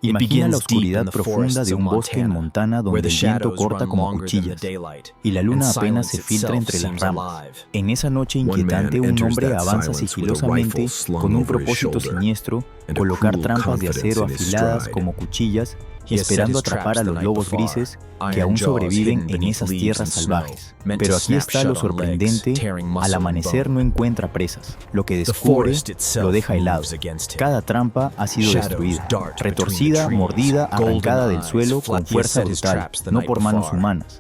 Imagina la oscuridad profunda de un bosque en Montana donde el viento corta como cuchillas y la luna apenas se filtra entre las ramas. En esa noche inquietante, un hombre avanza sigilosamente con un propósito siniestro: colocar trampas de acero afiladas como cuchillas, esperando atrapar a los lobos grises que aún sobreviven en esas tierras salvajes. Pero aquí está lo sorprendente: al amanecer no encuentra presas. Lo que descubre lo deja helado. Cada trampa ha sido destruida, retorcida, mordida, arrancada del suelo con fuerza brutal, no por manos humanas,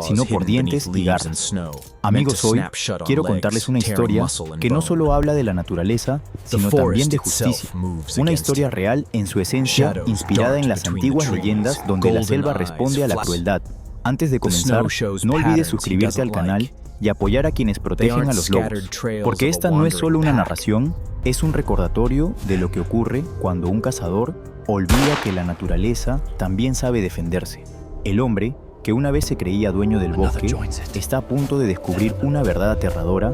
sino por dientes y garras. Amigos, hoy quiero contarles una historia que no solo habla de la naturaleza, sino también de justicia. Una historia real en su esencia, inspirada en las antiguas leyendas donde la selva responde a la crueldad. Antes de comenzar, no olvides suscribirte al canal y apoyar a quienes protegen a los lobos, porque esta no es solo una narración, es un recordatorio de lo que ocurre cuando un cazador olvida que la naturaleza también sabe defenderse. El hombre, que una vez se creía dueño del bosque, está a punto de descubrir una verdad aterradora: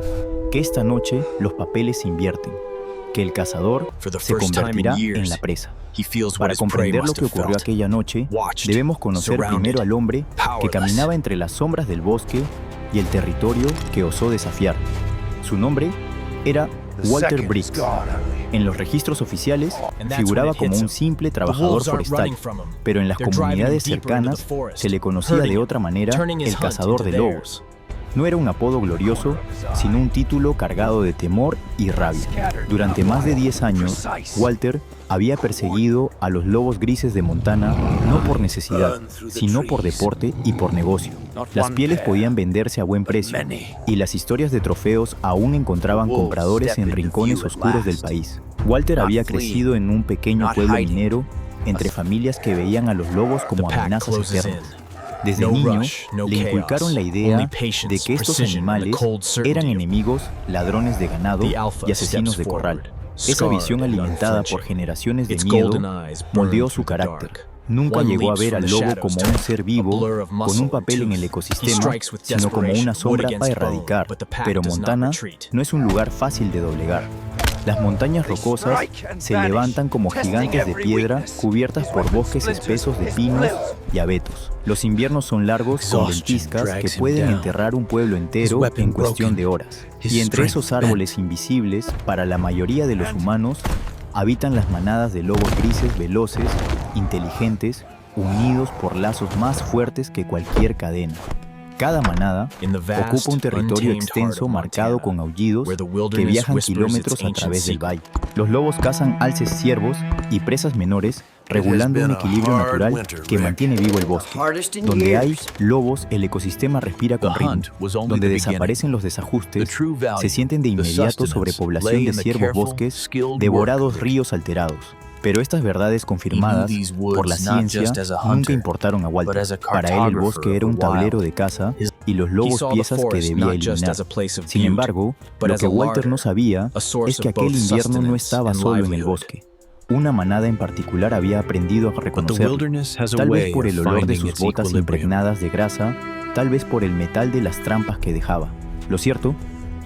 que esta noche los papeles se invierten, que el cazador se convertirá en la presa. Para comprender lo que ocurrió aquella noche, debemos conocer primero al hombre que caminaba entre las sombras del bosque y el territorio que osó desafiar. Su nombre era Walter Briggs. En los registros oficiales figuraba como un simple trabajador forestal, pero en las comunidades cercanas se le conocía de otra manera: el cazador de lobos. No era un apodo glorioso, sino un título cargado de temor y rabia. Durante más de 10 años, Walter había perseguido a los lobos grises de Montana no por necesidad, sino por deporte y por negocio. Las pieles podían venderse a buen precio, y las historias de trofeos aún encontraban compradores en rincones oscuros del país. Walter había crecido en un pequeño pueblo minero, entre familias que veían a los lobos como amenazas eternas. Desde niño, le inculcaron la idea de que estos animales eran enemigos, ladrones de ganado y asesinos de corral. Esa visión, alimentada por generaciones de miedo, moldeó su carácter. Nunca llegó a ver al lobo como un ser vivo, con un papel en el ecosistema, sino como una sombra para erradicar. Pero Montana no es un lugar fácil de doblegar. Las montañas rocosas se levantan como gigantes de piedra cubiertas por bosques espesos de pinos y abetos. Los inviernos son largos, con ventiscas que pueden enterrar un pueblo entero en cuestión de horas. Y entre esos árboles invisibles, para la mayoría de los humanos, habitan las manadas de lobos grises veloces, inteligentes, unidos por lazos más fuertes que cualquier cadena. Cada manada ocupa un territorio extenso marcado con aullidos que viajan kilómetros a través del valle. Los lobos cazan alces, ciervos y presas menores, regulando un equilibrio natural que mantiene vivo el bosque. Donde hay lobos, el ecosistema respira con ritmo. Donde desaparecen los desajustes, se sienten de inmediato sobrepoblación de ciervos bosques, devorados ríos alterados. Pero estas verdades confirmadas por la ciencia nunca importaron a Walter. Para él, el bosque era un tablero de caza y los lobos piezas que debía eliminar. Sin embargo, lo que Walter no sabía es que aquel invierno no estaba solo en el bosque. Una manada en particular había aprendido a reconocerlo, tal vez por el olor de sus botas impregnadas de grasa, tal vez por el metal de las trampas que dejaba. Lo cierto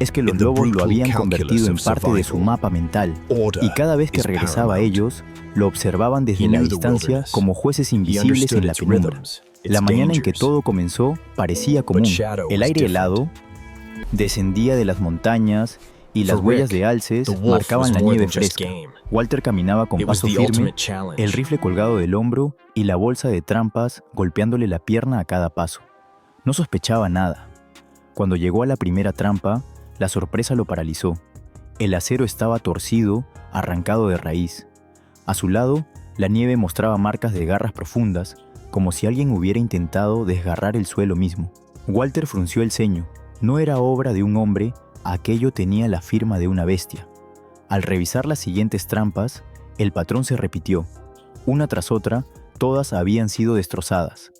es que los lobos lo habían convertido en parte de su mapa mental, y cada vez que regresaba a ellos, lo observaban desde la distancia como jueces invisibles en la penumbra. La mañana en que todo comenzó parecía común. El aire helado descendía de las montañas y las huellas de alces marcaban la nieve fresca. Walter caminaba con paso firme, el rifle colgado del hombro y la bolsa de trampas golpeándole la pierna a cada paso. No sospechaba nada. Cuando llegó a la primera trampa, la sorpresa lo paralizó. El acero estaba torcido, arrancado de raíz. A su lado, la nieve mostraba marcas de garras profundas, como si alguien hubiera intentado desgarrar el suelo mismo. Walter frunció el ceño. No era obra de un hombre, aquello tenía la firma de una bestia. Al revisar las siguientes trampas, el patrón se repitió. Una tras otra, todas habían sido destrozadas.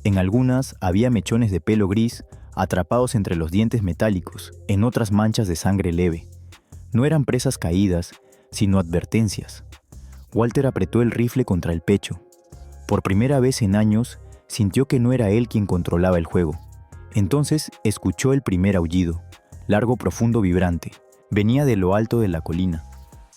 En algunas había mechones de pelo gris atrapados entre los dientes metálicos, en otras manchas de sangre leve. No eran presas caídas, sino advertencias. Walter apretó el rifle contra el pecho. Por primera vez en años, sintió que no era él quien controlaba el juego. Entonces escuchó el primer aullido, largo, profundo, vibrante. Venía de lo alto de la colina.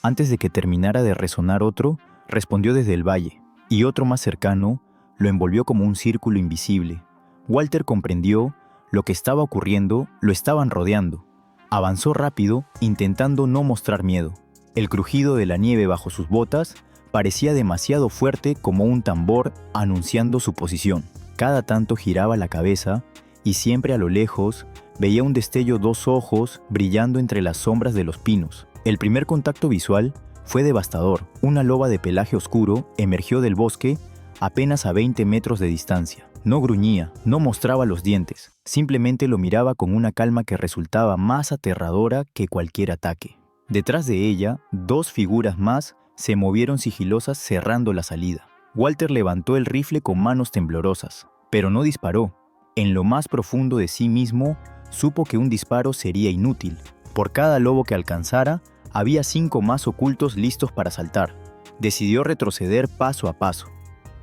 Antes de que terminara de resonar otro, respondió desde el valle, y otro más cercano lo envolvió como un círculo invisible. Walter comprendió lo que estaba ocurriendo, lo estaban rodeando. Avanzó rápido, intentando no mostrar miedo. El crujido de la nieve bajo sus botas parecía demasiado fuerte como un tambor anunciando su posición. Cada tanto giraba la cabeza y siempre a lo lejos veía un destello, dos ojos brillando entre las sombras de los pinos. El primer contacto visual fue devastador. Una loba de pelaje oscuro emergió del bosque apenas a 20 metros de distancia. No gruñía, no mostraba los dientes, simplemente lo miraba con una calma que resultaba más aterradora que cualquier ataque. Detrás de ella, dos figuras más se movieron sigilosas cerrando la salida. Walter levantó el rifle con manos temblorosas, pero no disparó. En lo más profundo de sí mismo, supo que un disparo sería inútil. Por cada lobo que alcanzara, había 5 más ocultos listos para saltar. Decidió retroceder paso a paso.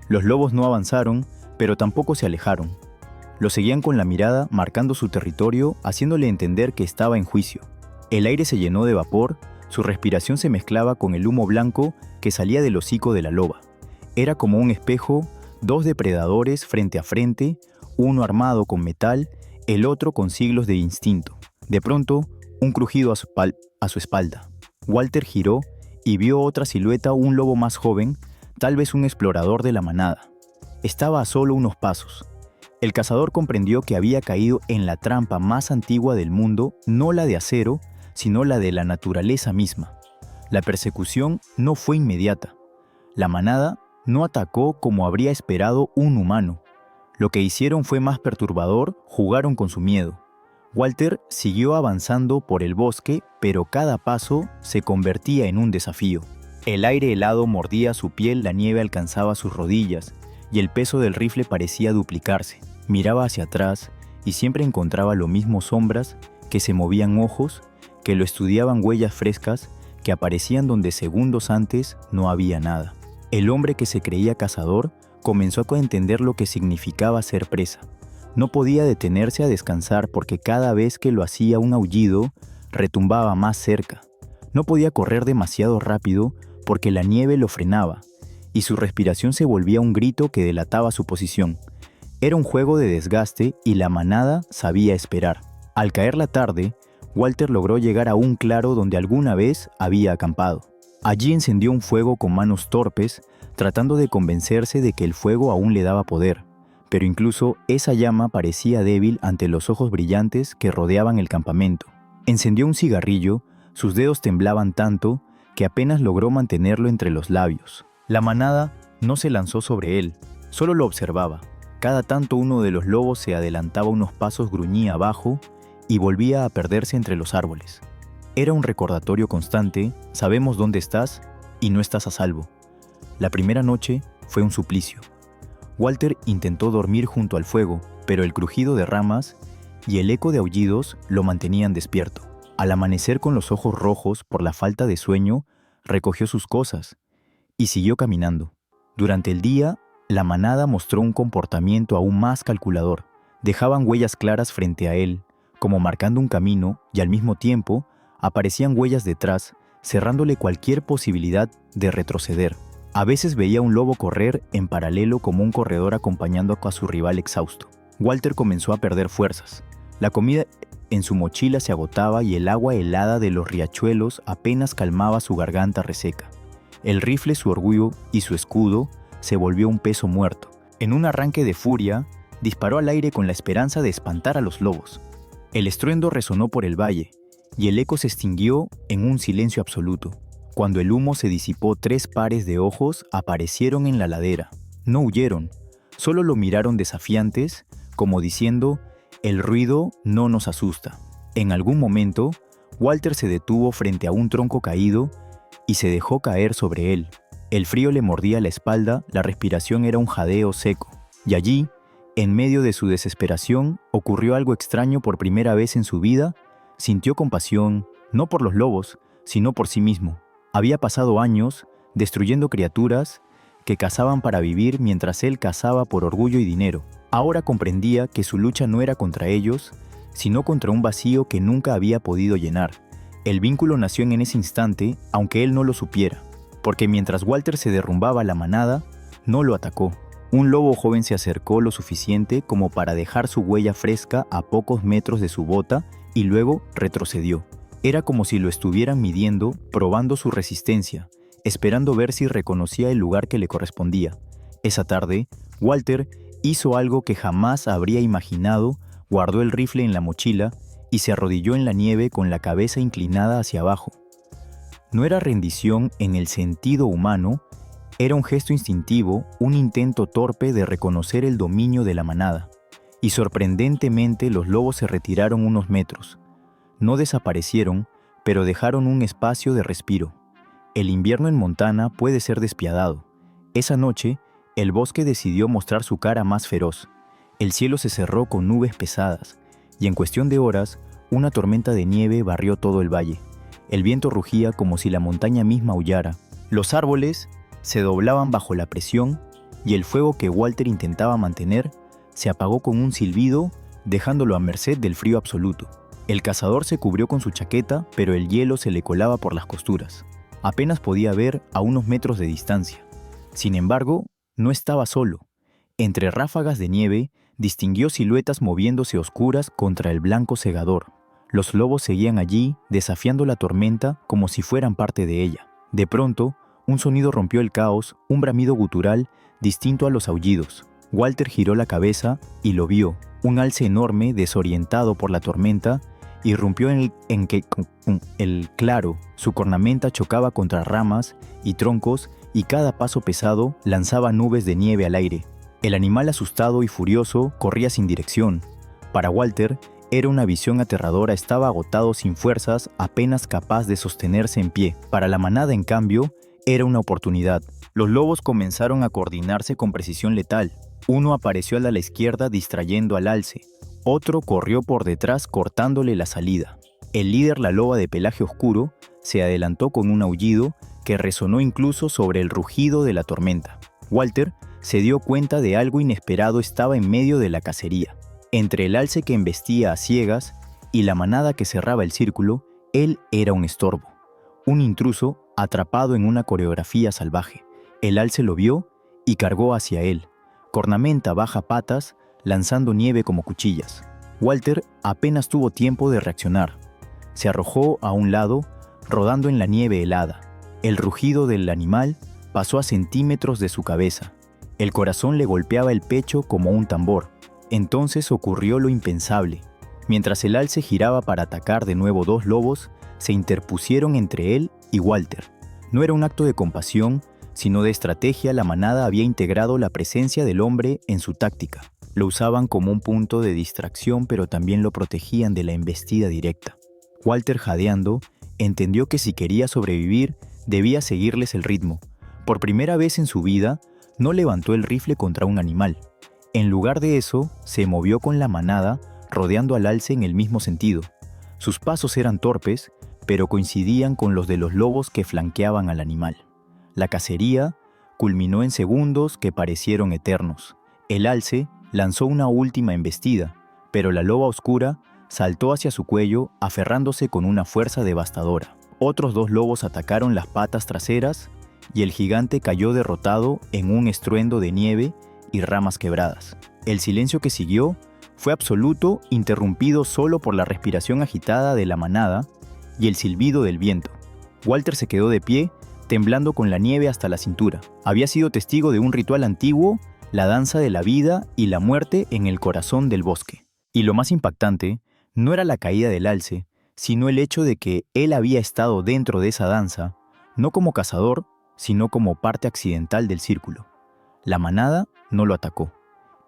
Los lobos no avanzaron, pero tampoco se alejaron. Lo seguían con la mirada, marcando su territorio, haciéndole entender que estaba en juicio. El aire se llenó de vapor, su respiración se mezclaba con el humo blanco que salía del hocico de la loba. Era como un espejo, dos depredadores frente a frente, uno armado con metal, el otro con siglos de instinto. De pronto, un crujido a su espalda. Walter giró y vio otra silueta, un lobo más joven, tal vez un explorador de la manada. Estaba a solo unos pasos. El cazador comprendió que había caído en la trampa más antigua del mundo, no la de acero, sino la de la naturaleza misma. La persecución no fue inmediata. La manada no atacó como habría esperado un humano. Lo que hicieron fue más perturbador, jugaron con su miedo. Walter siguió avanzando por el bosque, pero cada paso se convertía en un desafío. El aire helado mordía su piel, la nieve alcanzaba sus rodillas, y el peso del rifle parecía duplicarse. Miraba hacia atrás y siempre encontraba lo mismo: sombras, que se movían ojos, que lo estudiaban, huellas frescas, que aparecían donde segundos antes no había nada. El hombre que se creía cazador comenzó a entender lo que significaba ser presa. No podía detenerse a descansar porque cada vez que lo hacía un aullido retumbaba más cerca. No podía correr demasiado rápido porque la nieve lo frenaba, y su respiración se volvía un grito que delataba su posición. Era un juego de desgaste y la manada sabía esperar. Al caer la tarde, Walter logró llegar a un claro donde alguna vez había acampado. Allí encendió un fuego con manos torpes, tratando de convencerse de que el fuego aún le daba poder, pero incluso esa llama parecía débil ante los ojos brillantes que rodeaban el campamento. Encendió un cigarrillo, sus dedos temblaban tanto que apenas logró mantenerlo entre los labios. La manada no se lanzó sobre él, solo lo observaba. Cada tanto uno de los lobos se adelantaba unos pasos, gruñía abajo y volvía a perderse entre los árboles. Era un recordatorio constante: sabemos dónde estás y no estás a salvo. La primera noche fue un suplicio. Walter intentó dormir junto al fuego, pero el crujido de ramas y el eco de aullidos lo mantenían despierto. Al amanecer, con los ojos rojos por la falta de sueño, recogió sus cosas y siguió caminando. Durante el día, la manada mostró un comportamiento aún más calculador. Dejaban huellas claras frente a él, como marcando un camino, y al mismo tiempo aparecían huellas detrás, cerrándole cualquier posibilidad de retroceder. A veces veía un lobo correr en paralelo como un corredor acompañando a su rival exhausto. Walter comenzó a perder fuerzas. La comida en su mochila se agotaba y el agua helada de los riachuelos apenas calmaba su garganta reseca. El rifle, su orgullo y su escudo, se volvió un peso muerto. En un arranque de furia, disparó al aire con la esperanza de espantar a los lobos. El estruendo resonó por el valle, y el eco se extinguió en un silencio absoluto. Cuando el humo se disipó, 3 pares de ojos aparecieron en la ladera. No huyeron, solo lo miraron desafiantes, como diciendo: el ruido no nos asusta. En algún momento, Walter se detuvo frente a un tronco caído y se dejó caer sobre él. El frío le mordía la espalda, la respiración era un jadeo seco. Y allí, en medio de su desesperación, ocurrió algo extraño. Por primera vez en su vida, sintió compasión, no por los lobos, sino por sí mismo. Había pasado años destruyendo criaturas que cazaban para vivir mientras él cazaba por orgullo y dinero. Ahora comprendía que su lucha no era contra ellos, sino contra un vacío que nunca había podido llenar. El vínculo nació en ese instante, aunque él no lo supiera, porque mientras Walter se derrumbaba la manada, no lo atacó. Un lobo joven se acercó lo suficiente como para dejar su huella fresca a pocos metros de su bota y luego retrocedió. Era como si lo estuvieran midiendo, probando su resistencia, esperando ver si reconocía el lugar que le correspondía. Esa tarde, Walter hizo algo que jamás habría imaginado, guardó el rifle en la mochila y se arrodilló en la nieve con la cabeza inclinada hacia abajo. No era rendición en el sentido humano, era un gesto instintivo, un intento torpe de reconocer el dominio de la manada. Y sorprendentemente los lobos se retiraron unos metros. No desaparecieron, pero dejaron un espacio de respiro. El invierno en Montana puede ser despiadado. Esa noche, el bosque decidió mostrar su cara más feroz. El cielo se cerró con nubes pesadas, y en cuestión de horas, una tormenta de nieve barrió todo el valle. El viento rugía como si la montaña misma aullara. Los árboles se doblaban bajo la presión, y el fuego que Walter intentaba mantener se apagó con un silbido, dejándolo a merced del frío absoluto. El cazador se cubrió con su chaqueta, pero el hielo se le colaba por las costuras. Apenas podía ver a unos metros de distancia. Sin embargo, no estaba solo. Entre ráfagas de nieve, distinguió siluetas moviéndose oscuras contra el blanco cegador. Los lobos seguían allí, desafiando la tormenta como si fueran parte de ella. De pronto, un sonido rompió el caos, un bramido gutural distinto a los aullidos. Walter giró la cabeza y lo vio. Un alce enorme, desorientado por la tormenta, irrumpió en el claro. Su cornamenta chocaba contra ramas y troncos y cada paso pesado lanzaba nubes de nieve al aire. El animal asustado y furioso corría sin dirección. Para Walter, era una visión aterradora, estaba agotado, sin fuerzas, apenas capaz de sostenerse en pie. Para la manada, en cambio, era una oportunidad. Los lobos comenzaron a coordinarse con precisión letal. Uno apareció a la izquierda distrayendo al alce. Otro corrió por detrás cortándole la salida. El líder, la loba de pelaje oscuro, se adelantó con un aullido que resonó incluso sobre el rugido de la tormenta. Walter se dio cuenta de algo inesperado, estaba en medio de la cacería. Entre el alce que embestía a ciegas y la manada que cerraba el círculo, él era un estorbo. Un intruso atrapado en una coreografía salvaje. El alce lo vio y cargó hacia él. Cornamenta baja patas, lanzando nieve como cuchillas. Walter apenas tuvo tiempo de reaccionar. Se arrojó a un lado, rodando en la nieve helada. El rugido del animal pasó a centímetros de su cabeza. El corazón le golpeaba el pecho como un tambor. Entonces ocurrió lo impensable. Mientras el alce giraba para atacar de nuevo, dos lobos se interpusieron entre él y Walter. No era un acto de compasión, sino de estrategia. La manada había integrado la presencia del hombre en su táctica. Lo usaban como un punto de distracción, pero también lo protegían de la embestida directa. Walter, jadeando, entendió que si quería sobrevivir, debía seguirles el ritmo. Por primera vez en su vida, no levantó el rifle contra un animal. En lugar de eso, se movió con la manada, rodeando al alce en el mismo sentido. Sus pasos eran torpes, pero coincidían con los de los lobos que flanqueaban al animal. La cacería culminó en segundos que parecieron eternos. El alce lanzó una última embestida, pero la loba oscura saltó hacia su cuello, aferrándose con una fuerza devastadora. Otros dos lobos atacaron las patas traseras y el gigante cayó derrotado en un estruendo de nieve y ramas quebradas. El silencio que siguió fue absoluto, interrumpido solo por la respiración agitada de la manada y el silbido del viento. Walter se quedó de pie, temblando con la nieve hasta la cintura. Había sido testigo de un ritual antiguo, la danza de la vida y la muerte en el corazón del bosque. Y lo más impactante no era la caída del alce, sino el hecho de que él había estado dentro de esa danza, no como cazador, sino como parte accidental del círculo. La manada no lo atacó.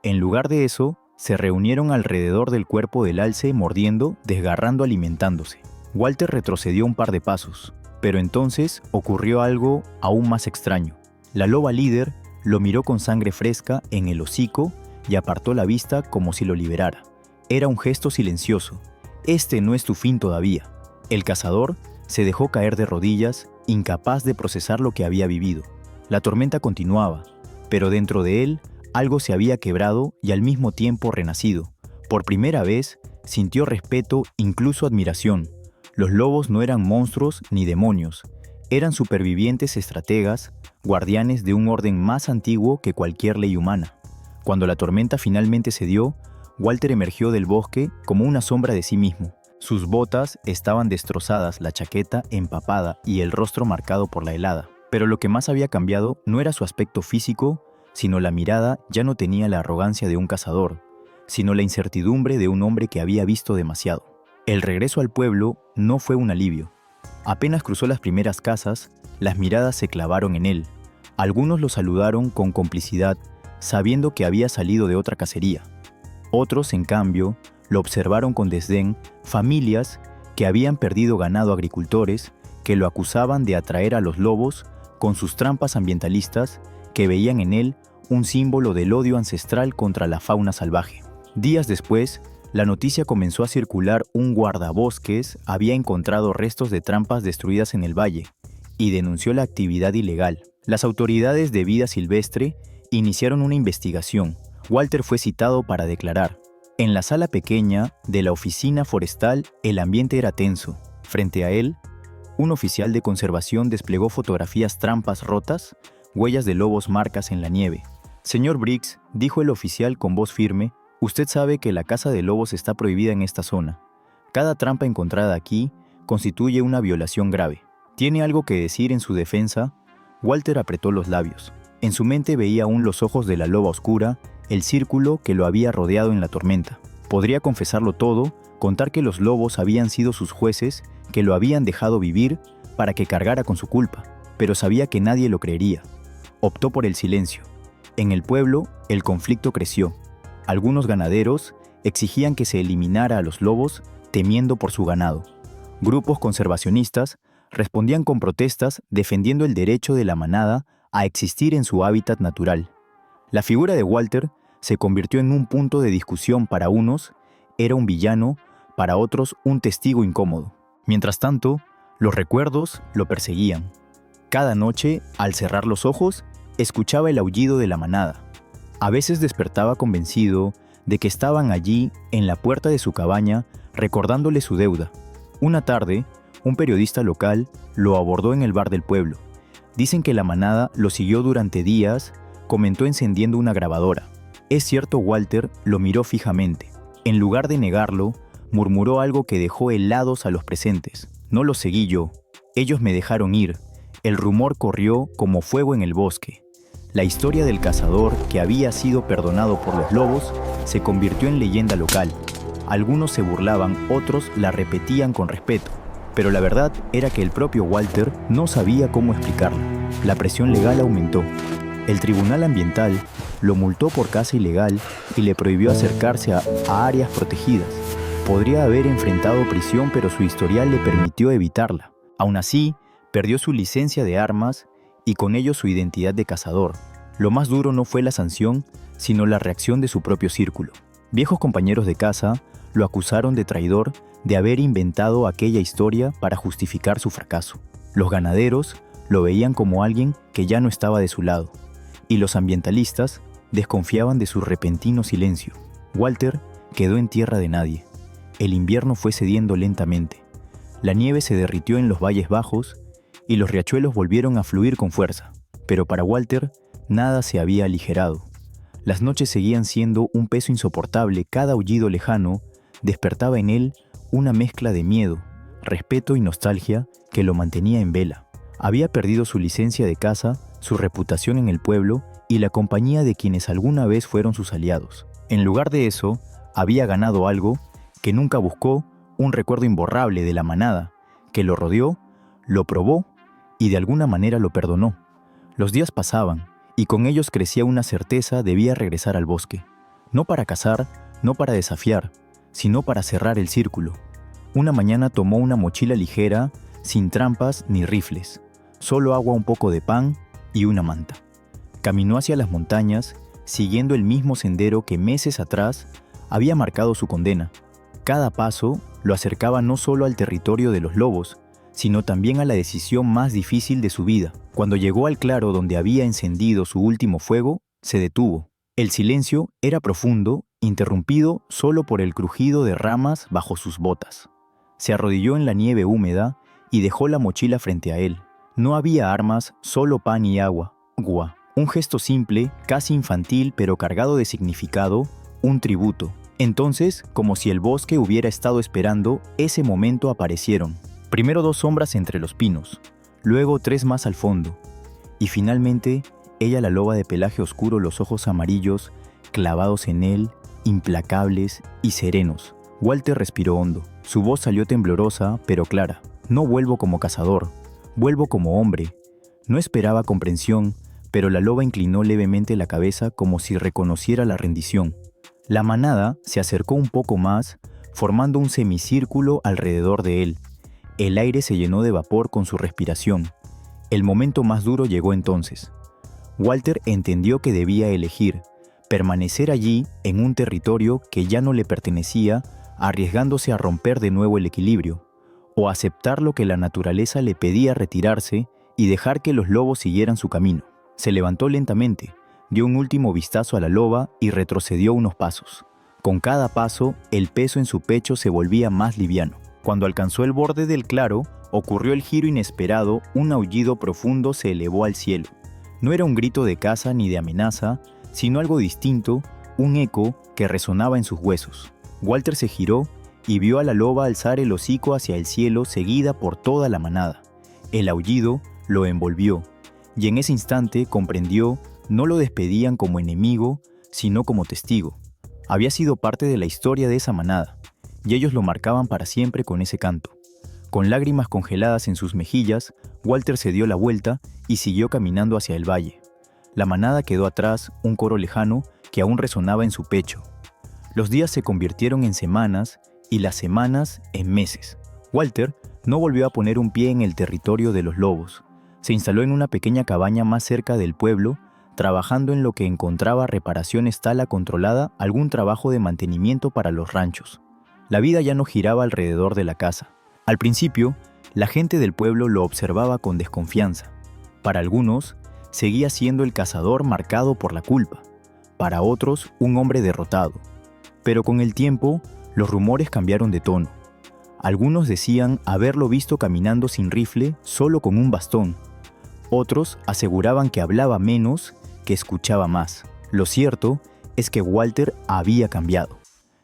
En lugar de eso, se reunieron alrededor del cuerpo del alce, mordiendo, desgarrando, alimentándose. Walter retrocedió un par de pasos, pero entonces ocurrió algo aún más extraño. La loba líder lo miró con sangre fresca en el hocico y apartó la vista como si lo liberara. Era un gesto silencioso. Este no es tu fin todavía. El cazador se dejó caer de rodillas, incapaz de procesar lo que había vivido. La tormenta continuaba, pero dentro de él algo se había quebrado y al mismo tiempo renacido. Por primera vez sintió respeto, incluso admiración. Los lobos no eran monstruos ni demonios. Eran supervivientes estrategas, guardianes de un orden más antiguo que cualquier ley humana. Cuando la tormenta finalmente cedió, Walter emergió del bosque como una sombra de sí mismo. Sus botas estaban destrozadas, la chaqueta empapada y el rostro marcado por la helada. Pero lo que más había cambiado no era su aspecto físico, sino la mirada ya no tenía la arrogancia de un cazador, sino la incertidumbre de un hombre que había visto demasiado. El regreso al pueblo no fue un alivio. Apenas cruzó las primeras casas, las miradas se clavaron en él. Algunos lo saludaron con complicidad, sabiendo que había salido de otra cacería. Otros, en cambio, lo observaron con desdén, familias que habían perdido ganado, agricultores que lo acusaban de atraer a los lobos con sus trampas ambientalistas, que veían en él un símbolo del odio ancestral contra la fauna salvaje. Días después, la noticia comenzó a circular: un guardabosques había encontrado restos de trampas destruidas en el valle y denunció la actividad ilegal. Las autoridades de vida silvestre iniciaron una investigación. Walter fue citado para declarar. En la sala pequeña de la oficina forestal el ambiente era tenso. Frente a él, un oficial de conservación desplegó fotografías: trampas rotas, huellas de lobos, marcas en la nieve. «Señor Briggs», dijo el oficial con voz firme, «usted sabe que la caza de lobos está prohibida en esta zona. Cada trampa encontrada aquí constituye una violación grave. ¿Tiene algo que decir en su defensa?» Walter apretó los labios. En su mente veía aún los ojos de la loba oscura, el círculo que lo había rodeado en la tormenta. Podría confesarlo todo, contar que los lobos habían sido sus jueces, que lo habían dejado vivir para que cargara con su culpa, pero sabía que nadie lo creería. Optó por el silencio. En el pueblo, el conflicto creció. Algunos ganaderos exigían que se eliminara a los lobos, temiendo por su ganado. Grupos conservacionistas respondían con protestas, defendiendo el derecho de la manada a existir en su hábitat natural. La figura de Walter se convirtió en un punto de discusión. Para unos, era un villano, para otros, un testigo incómodo. Mientras tanto, los recuerdos lo perseguían. Cada noche, al cerrar los ojos, escuchaba el aullido de la manada. A veces despertaba convencido de que estaban allí, en la puerta de su cabaña, recordándole su deuda. Una tarde, un periodista local lo abordó en el bar del pueblo. Dicen que la manada lo siguió durante días, comentó encendiendo una grabadora. Es cierto. Walter lo miró fijamente. En lugar de negarlo, murmuró algo que dejó helados a los presentes. «No los seguí yo. Ellos me dejaron ir». El rumor corrió como fuego en el bosque. La historia del cazador que había sido perdonado por los lobos se convirtió en leyenda local. Algunos se burlaban, otros la repetían con respeto. Pero la verdad era que el propio Walter no sabía cómo explicarla. La presión legal aumentó. El tribunal ambiental lo multó por caza ilegal y le prohibió acercarse a áreas protegidas. Podría haber enfrentado prisión, pero su historial le permitió evitarla. Aún así, perdió su licencia de armas y con ello su identidad de cazador. Lo más duro no fue la sanción, sino la reacción de su propio círculo. Viejos compañeros de caza lo acusaron de traidor, de haber inventado aquella historia para justificar su fracaso. Los ganaderos lo veían como alguien que ya no estaba de su lado, y los ambientalistas desconfiaban de su repentino silencio. Walter quedó en tierra de nadie. El invierno fue cediendo lentamente. La nieve se derritió en los valles bajos y los riachuelos volvieron a fluir con fuerza. Pero para Walter, nada se había aligerado. Las noches seguían siendo un peso insoportable. Cada aullido lejano despertaba en él una mezcla de miedo, respeto y nostalgia que lo mantenía en vela. Había perdido su licencia de caza, su reputación en el pueblo y la compañía de quienes alguna vez fueron sus aliados. En lugar de eso, había ganado algo que nunca buscó: un recuerdo imborrable de la manada, que lo rodeó, lo probó y de alguna manera lo perdonó. Los días pasaban y con ellos crecía una certeza: debía regresar al bosque. No para cazar, no para desafiar, sino para cerrar el círculo. Una mañana tomó una mochila ligera, sin trampas ni rifles, solo agua, un poco de pan y una manta. Caminó hacia las montañas, siguiendo el mismo sendero que meses atrás había marcado su condena. Cada paso lo acercaba no solo al territorio de los lobos, sino también a la decisión más difícil de su vida. Cuando llegó al claro donde había encendido su último fuego, se detuvo. El silencio era profundo, interrumpido solo por el crujido de ramas bajo sus botas. Se arrodilló en la nieve húmeda y dejó la mochila frente a él. No había armas, solo pan y agua. Un gesto simple, casi infantil, pero cargado de significado, un tributo. Entonces, como si el bosque hubiera estado esperando, ese momento aparecieron. Primero 2 sombras entre los pinos, luego 3 más al fondo. Y finalmente, ella, la loba de pelaje oscuro, los ojos amarillos, clavados en él, implacables y serenos. Walter respiró hondo. Su voz salió temblorosa, pero clara. No vuelvo como cazador, vuelvo como hombre. No esperaba comprensión, pero la loba inclinó levemente la cabeza como si reconociera la rendición. La manada se acercó un poco más, formando un semicírculo alrededor de él. El aire se llenó de vapor con su respiración. El momento más duro llegó entonces. Walter entendió que debía elegir, permanecer allí en un territorio que ya no le pertenecía, arriesgándose a romper de nuevo el equilibrio, o aceptar lo que la naturaleza le pedía, retirarse y dejar que los lobos siguieran su camino. Se levantó lentamente, dio un último vistazo a la loba y retrocedió unos pasos. Con cada paso, el peso en su pecho se volvía más liviano. Cuando alcanzó el borde del claro, ocurrió el giro inesperado, un aullido profundo se elevó al cielo. No era un grito de caza ni de amenaza, sino algo distinto, un eco que resonaba en sus huesos. Walter se giró y vio a la loba alzar el hocico hacia el cielo, seguida por toda la manada. El aullido lo envolvió, y en ese instante comprendió, no lo despedían como enemigo, sino como testigo. Había sido parte de la historia de esa manada, y ellos lo marcaban para siempre con ese canto. Con lágrimas congeladas en sus mejillas, Walter se dio la vuelta y siguió caminando hacia el valle. La manada quedó atrás, un coro lejano que aún resonaba en su pecho. Los días se convirtieron en semanas y las semanas en meses. Walter no volvió a poner un pie en el territorio de los lobos. Se instaló en una pequeña cabaña más cerca del pueblo, trabajando en lo que encontraba reparaciones tala controlada, algún trabajo de mantenimiento para los ranchos. La vida ya no giraba alrededor de la casa. Al principio, la gente del pueblo lo observaba con desconfianza. Para algunos, seguía siendo el cazador marcado por la culpa. Para otros, un hombre derrotado. Pero con el tiempo, los rumores cambiaron de tono. Algunos decían haberlo visto caminando sin rifle, solo con un bastón. Otros aseguraban que hablaba menos, que escuchaba más. Lo cierto es que Walter había cambiado.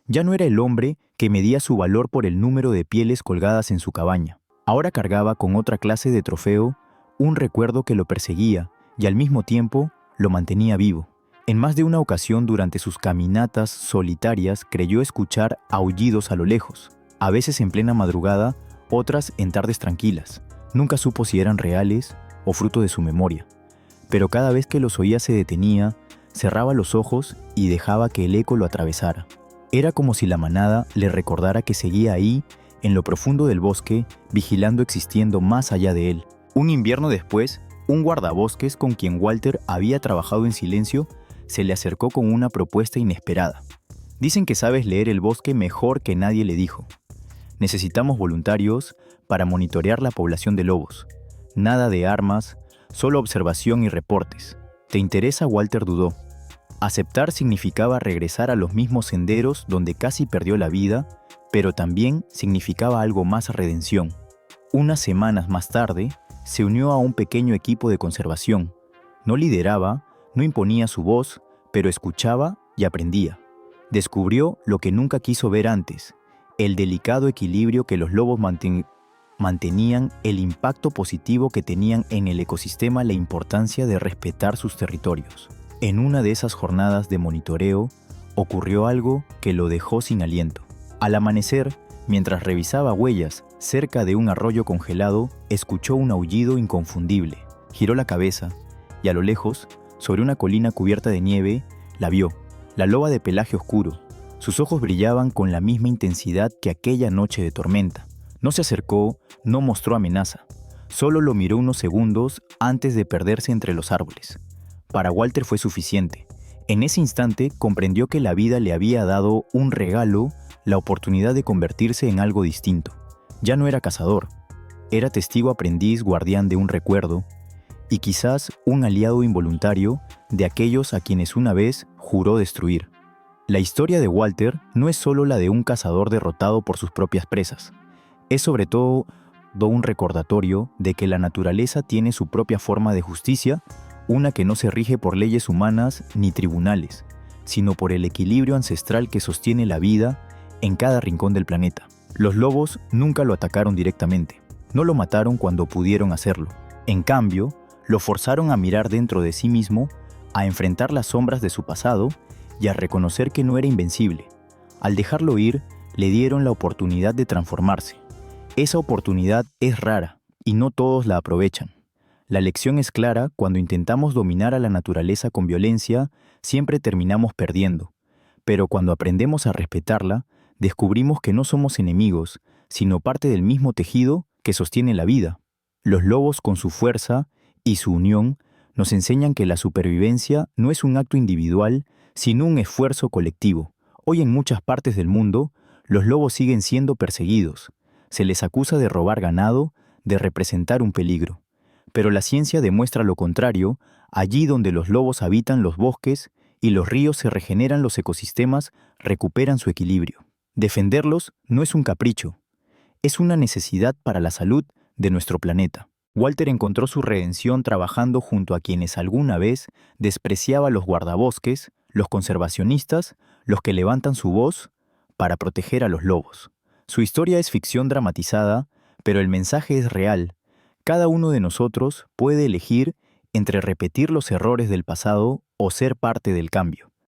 Ya no era el hombre que medía su valor por el número de pieles colgadas en su cabaña. Ahora cargaba con otra clase de trofeo, un recuerdo que lo perseguía y al mismo tiempo lo mantenía vivo. En más de una ocasión durante sus caminatas solitarias creyó escuchar aullidos a lo lejos, a veces en plena madrugada, otras en tardes tranquilas. Nunca supo si eran reales o fruto de su memoria. Pero cada vez que los oía se detenía, cerraba los ojos y dejaba que el eco lo atravesara. Era como si la manada le recordara que seguía ahí, en lo profundo del bosque, vigilando, existiendo más allá de él. Un invierno después, un guardabosques con quien Walter había trabajado en silencio, se le acercó con una propuesta inesperada. Dicen que sabes leer el bosque mejor que nadie, le dijo. Necesitamos voluntarios para monitorear la población de lobos. Nada de armas, solo observación y reportes. ¿Te interesa? Walter dudó. Aceptar significaba regresar a los mismos senderos donde casi perdió la vida, pero también significaba algo más: redención. Unas semanas más tarde, se unió a un pequeño equipo de conservación. No lideraba, no imponía su voz, pero escuchaba y aprendía. Descubrió lo que nunca quiso ver antes: el delicado equilibrio que los lobos mantenían, el impacto positivo que tenían en el ecosistema, la importancia de respetar sus territorios. En una de esas jornadas de monitoreo, ocurrió algo que lo dejó sin aliento. Al amanecer, mientras revisaba huellas cerca de un arroyo congelado, escuchó un aullido inconfundible. Giró la cabeza y a lo lejos, sobre una colina cubierta de nieve, la vio, la loba de pelaje oscuro. Sus ojos brillaban con la misma intensidad que aquella noche de tormenta. No se acercó, no mostró amenaza. Solo lo miró unos segundos antes de perderse entre los árboles. Para Walter fue suficiente. En ese instante comprendió que la vida le había dado un regalo, la oportunidad de convertirse en algo distinto. Ya no era cazador, era testigo aprendiz, guardián de un recuerdo, y quizás un aliado involuntario de aquellos a quienes una vez juró destruir. La historia de Walter no es solo la de un cazador derrotado por sus propias presas. Es sobre todo un recordatorio de que la naturaleza tiene su propia forma de justicia, una que no se rige por leyes humanas ni tribunales, sino por el equilibrio ancestral que sostiene la vida en cada rincón del planeta. Los lobos nunca lo atacaron directamente, no lo mataron cuando pudieron hacerlo. En cambio, lo forzaron a mirar dentro de sí mismo, a enfrentar las sombras de su pasado y a reconocer que no era invencible. Al dejarlo ir, le dieron la oportunidad de transformarse. Esa oportunidad es rara y no todos la aprovechan. La lección es clara: cuando intentamos dominar a la naturaleza con violencia, siempre terminamos perdiendo. Pero cuando aprendemos a respetarla, descubrimos que no somos enemigos, sino parte del mismo tejido que sostiene la vida. Los lobos, con su fuerza y su unión, nos enseñan que la supervivencia no es un acto individual, sino un esfuerzo colectivo. Hoy en muchas partes del mundo, los lobos siguen siendo perseguidos. Se les acusa de robar ganado, de representar un peligro. Pero la ciencia demuestra lo contrario: allí donde los lobos habitan los bosques y los ríos se regeneran, los ecosistemas recuperan su equilibrio. Defenderlos no es un capricho, es una necesidad para la salud de nuestro planeta. Walter encontró su redención trabajando junto a quienes alguna vez despreciaba los guardabosques, los conservacionistas, los que levantan su voz para proteger a los lobos. Su historia es ficción dramatizada, pero el mensaje es real. Cada uno de nosotros puede elegir entre repetir los errores del pasado o ser parte del cambio.